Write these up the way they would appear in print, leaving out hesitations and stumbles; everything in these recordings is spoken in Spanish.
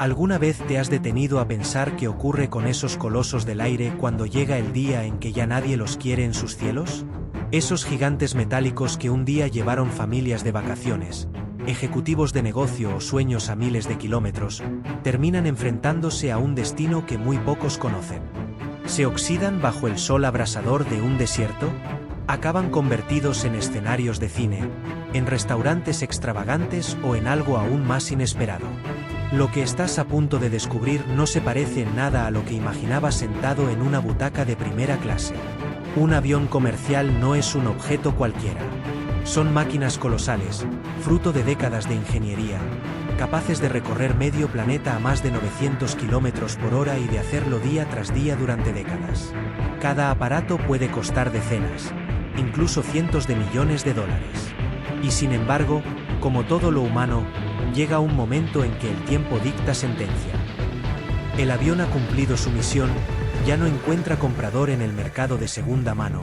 ¿Alguna vez te has detenido a pensar qué ocurre con esos colosos del aire cuando llega el día en que ya nadie los quiere en sus cielos? Esos gigantes metálicos que un día llevaron familias de vacaciones, ejecutivos de negocio o sueños a miles de kilómetros, terminan enfrentándose a un destino que muy pocos conocen. ¿Se oxidan bajo el sol abrasador de un desierto? ¿Acaban convertidos en escenarios de cine, en restaurantes extravagantes o en algo aún más inesperado? Lo que estás a punto de descubrir no se parece en nada a lo que imaginabas sentado en una butaca de primera clase. Un avión comercial no es un objeto cualquiera. Son máquinas colosales, fruto de décadas de ingeniería, capaces de recorrer medio planeta a más de 900 km por hora y de hacerlo día tras día durante décadas. Cada aparato puede costar decenas, incluso cientos de millones de dólares. Y sin embargo, como todo lo humano, llega un momento en que el tiempo dicta sentencia. El avión ha cumplido su misión, ya no encuentra comprador en el mercado de segunda mano,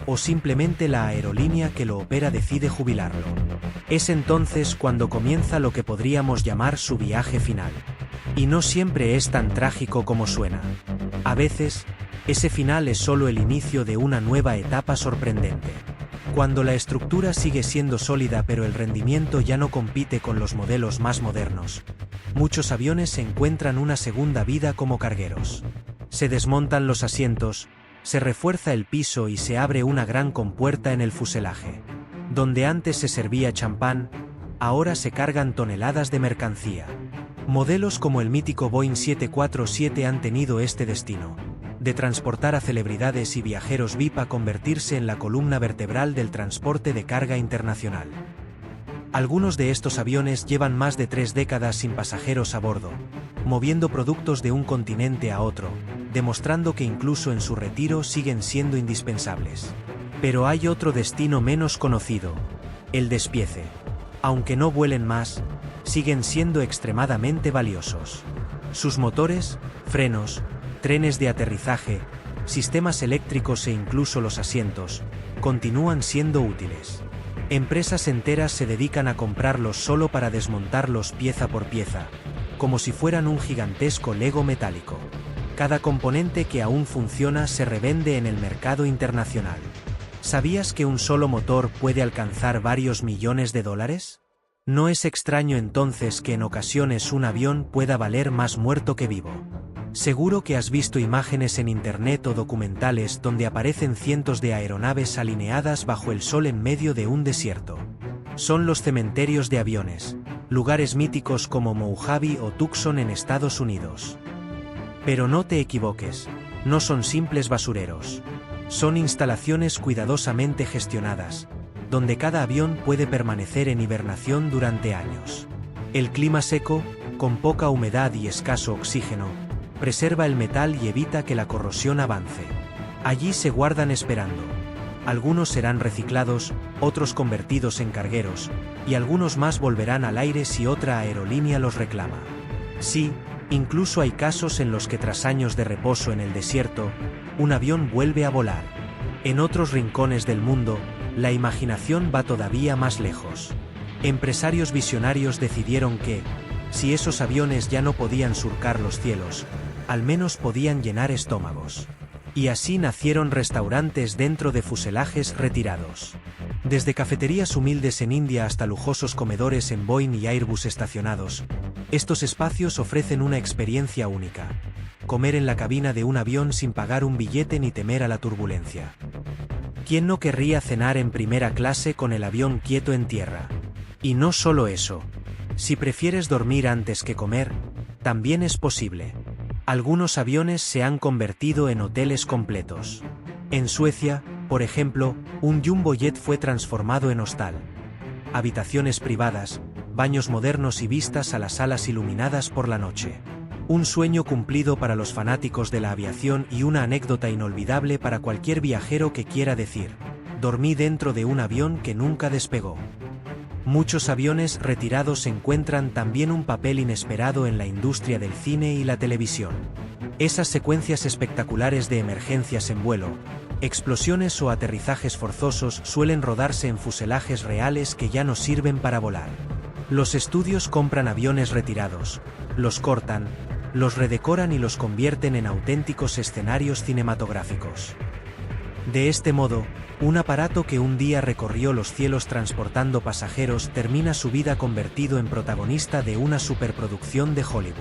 o simplemente la aerolínea que lo opera decide jubilarlo. Es entonces cuando comienza lo que podríamos llamar su viaje final. Y no siempre es tan trágico como suena. A veces, ese final es solo el inicio de una nueva etapa sorprendente. Cuando la estructura sigue siendo sólida pero el rendimiento ya no compite con los modelos más modernos, muchos aviones encuentran una segunda vida como cargueros. Se desmontan los asientos, se refuerza el piso y se abre una gran compuerta en el fuselaje. Donde antes se servía champán, ahora se cargan toneladas de mercancía. Modelos como el mítico Boeing 747 han tenido este destino, de transportar a celebridades y viajeros VIP a convertirse en la columna vertebral del transporte de carga internacional. Algunos de estos aviones llevan más de 3 décadas sin pasajeros a bordo, moviendo productos de un continente a otro, demostrando que incluso en su retiro siguen siendo indispensables. Pero hay otro destino menos conocido, el despiece. Aunque no vuelen más, siguen siendo extremadamente valiosos. Sus motores, frenos, trenes de aterrizaje, sistemas eléctricos e incluso los asientos, continúan siendo útiles. Empresas enteras se dedican a comprarlos solo para desmontarlos pieza por pieza, como si fueran un gigantesco Lego metálico. Cada componente que aún funciona se revende en el mercado internacional. ¿Sabías que un solo motor puede alcanzar varios millones de dólares? No es extraño entonces que en ocasiones un avión pueda valer más muerto que vivo. Seguro que has visto imágenes en internet o documentales donde aparecen cientos de aeronaves alineadas bajo el sol en medio de un desierto. Son los cementerios de aviones, lugares míticos como Mojave o Tucson en Estados Unidos. Pero no te equivoques, no son simples basureros. Son instalaciones cuidadosamente gestionadas, donde cada avión puede permanecer en hibernación durante años. El clima seco, con poca humedad y escaso oxígeno, preserva el metal y evita que la corrosión avance. Allí se guardan esperando. Algunos serán reciclados, otros convertidos en cargueros, y algunos más volverán al aire si otra aerolínea los reclama. Sí, incluso hay casos en los que tras años de reposo en el desierto, un avión vuelve a volar. En otros rincones del mundo, la imaginación va todavía más lejos. Empresarios visionarios decidieron que, si esos aviones ya no podían surcar los cielos, al menos podían llenar estómagos. Y así nacieron restaurantes dentro de fuselajes retirados. Desde cafeterías humildes en India hasta lujosos comedores en Boeing y Airbus estacionados, estos espacios ofrecen una experiencia única. Comer en la cabina de un avión sin pagar un billete ni temer a la turbulencia. ¿Quién no querría cenar en primera clase con el avión quieto en tierra? Y no solo eso. Si prefieres dormir antes que comer, también es posible. Algunos aviones se han convertido en hoteles completos. En Suecia, por ejemplo, un Jumbo Jet fue transformado en hostal. Habitaciones privadas, baños modernos y vistas a las salas iluminadas por la noche. Un sueño cumplido para los fanáticos de la aviación y una anécdota inolvidable para cualquier viajero que quiera decir: dormí dentro de un avión que nunca despegó. Muchos aviones retirados encuentran también un papel inesperado en la industria del cine y la televisión. Esas secuencias espectaculares de emergencias en vuelo, explosiones o aterrizajes forzosos suelen rodarse en fuselajes reales que ya no sirven para volar. Los estudios compran aviones retirados, los cortan, los redecoran y los convierten en auténticos escenarios cinematográficos. De este modo, un aparato que un día recorrió los cielos transportando pasajeros termina su vida convertido en protagonista de una superproducción de Hollywood.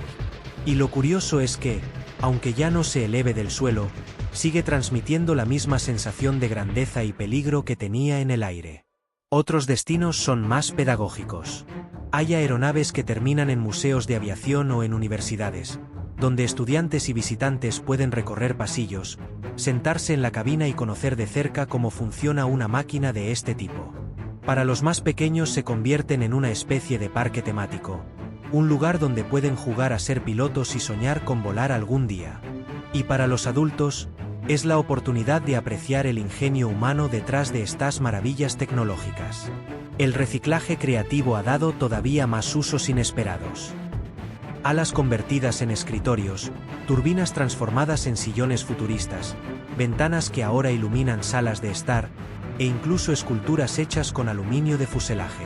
Y lo curioso es que, aunque ya no se eleve del suelo, sigue transmitiendo la misma sensación de grandeza y peligro que tenía en el aire. Otros destinos son más pedagógicos. Hay aeronaves que terminan en museos de aviación o en universidades, donde estudiantes y visitantes pueden recorrer pasillos, sentarse en la cabina y conocer de cerca cómo funciona una máquina de este tipo. Para los más pequeños se convierten en una especie de parque temático, un lugar donde pueden jugar a ser pilotos y soñar con volar algún día. Y para los adultos, es la oportunidad de apreciar el ingenio humano detrás de estas maravillas tecnológicas. El reciclaje creativo ha dado todavía más usos inesperados. Alas convertidas en escritorios, turbinas transformadas en sillones futuristas, ventanas que ahora iluminan salas de estar, e incluso esculturas hechas con aluminio de fuselaje.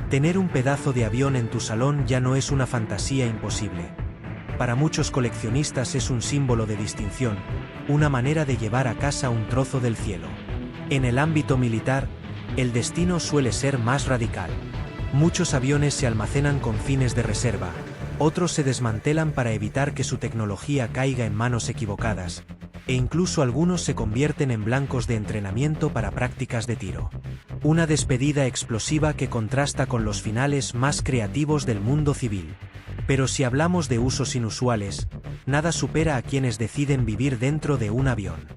Tener un pedazo de avión en tu salón ya no es una fantasía imposible. Para muchos coleccionistas es un símbolo de distinción, una manera de llevar a casa un trozo del cielo. En el ámbito militar, el destino suele ser más radical. Muchos aviones se almacenan con fines de reserva, otros se desmantelan para evitar que su tecnología caiga en manos equivocadas, e incluso algunos se convierten en blancos de entrenamiento para prácticas de tiro. Una despedida explosiva que contrasta con los finales más creativos del mundo civil. Pero si hablamos de usos inusuales, nada supera a quienes deciden vivir dentro de un avión.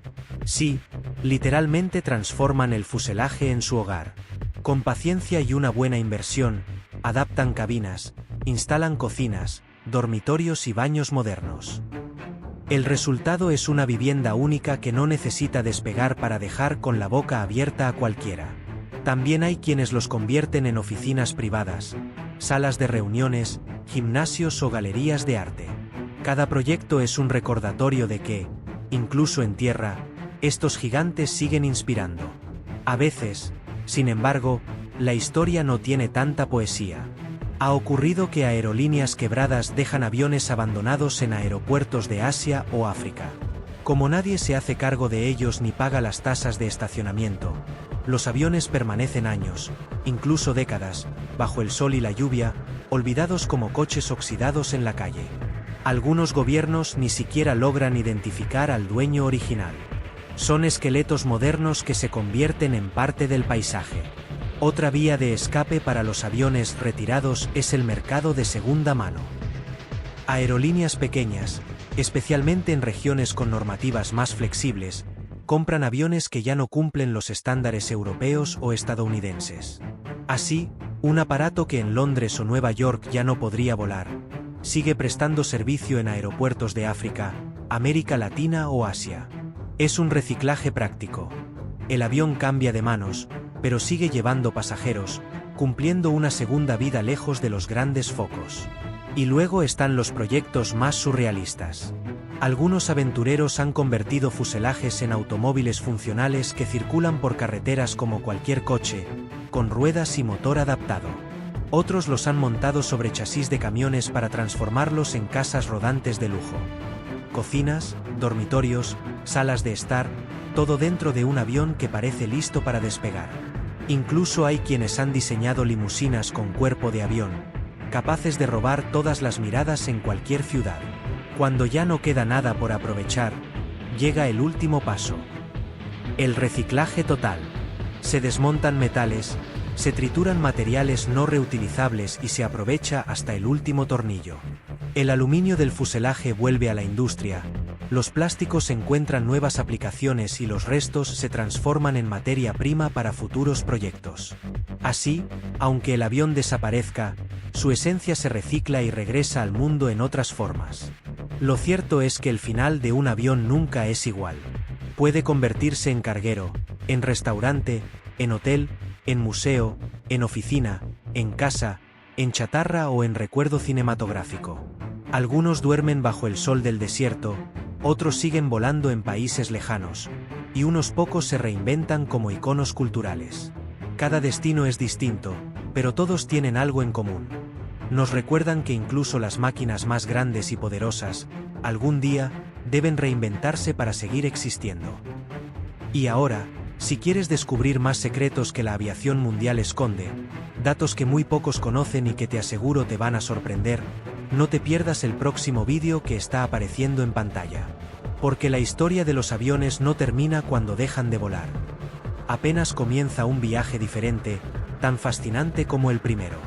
Sí, literalmente transforman el fuselaje en su hogar. Con paciencia y una buena inversión, adaptan cabinas, instalan cocinas, dormitorios y baños modernos. El resultado es una vivienda única que no necesita despegar para dejar con la boca abierta a cualquiera. También hay quienes los convierten en oficinas privadas, salas de reuniones, gimnasios o galerías de arte. Cada proyecto es un recordatorio de que, incluso en tierra, estos gigantes siguen inspirando. A veces, sin embargo, la historia no tiene tanta poesía. Ha ocurrido que aerolíneas quebradas dejan aviones abandonados en aeropuertos de Asia o África. Como nadie se hace cargo de ellos ni paga las tasas de estacionamiento, los aviones permanecen años, incluso décadas, bajo el sol y la lluvia, olvidados como coches oxidados en la calle. Algunos gobiernos ni siquiera logran identificar al dueño original. Son esqueletos modernos que se convierten en parte del paisaje. Otra vía de escape para los aviones retirados es el mercado de segunda mano. Aerolíneas pequeñas, especialmente en regiones con normativas más flexibles, compran aviones que ya no cumplen los estándares europeos o estadounidenses. Así, un aparato que en Londres o Nueva York ya no podría volar, sigue prestando servicio en aeropuertos de África, América Latina o Asia. Es un reciclaje práctico. El avión cambia de manos, pero sigue llevando pasajeros, cumpliendo una segunda vida lejos de los grandes focos. Y luego están los proyectos más surrealistas. Algunos aventureros han convertido fuselajes en automóviles funcionales que circulan por carreteras como cualquier coche, con ruedas y motor adaptado. Otros los han montado sobre chasis de camiones para transformarlos en casas rodantes de lujo. Cocinas, dormitorios, salas de estar, todo dentro de un avión que parece listo para despegar. Incluso hay quienes han diseñado limusinas con cuerpo de avión, capaces de robar todas las miradas en cualquier ciudad. Cuando ya no queda nada por aprovechar, llega el último paso. El reciclaje total. Se desmontan metales, se trituran materiales no reutilizables y se aprovecha hasta el último tornillo. El aluminio del fuselaje vuelve a la industria, los plásticos encuentran nuevas aplicaciones y los restos se transforman en materia prima para futuros proyectos. Así, aunque el avión desaparezca, su esencia se recicla y regresa al mundo en otras formas. Lo cierto es que el final de un avión nunca es igual. Puede convertirse en carguero, en restaurante, en hotel, en museo, en oficina, en casa, en chatarra o en recuerdo cinematográfico. Algunos duermen bajo el sol del desierto, otros siguen volando en países lejanos, y unos pocos se reinventan como iconos culturales. Cada destino es distinto, pero todos tienen algo en común. nos recuerdan que incluso las máquinas más grandes y poderosas, algún día, deben reinventarse para seguir existiendo. Y ahora, si quieres descubrir más secretos que la aviación mundial esconde, datos que muy pocos conocen y que te aseguro te van a sorprender, no te pierdas el próximo vídeo que está apareciendo en pantalla. Porque la historia de los aviones no termina cuando dejan de volar. Apenas comienza un viaje diferente, tan fascinante como el primero.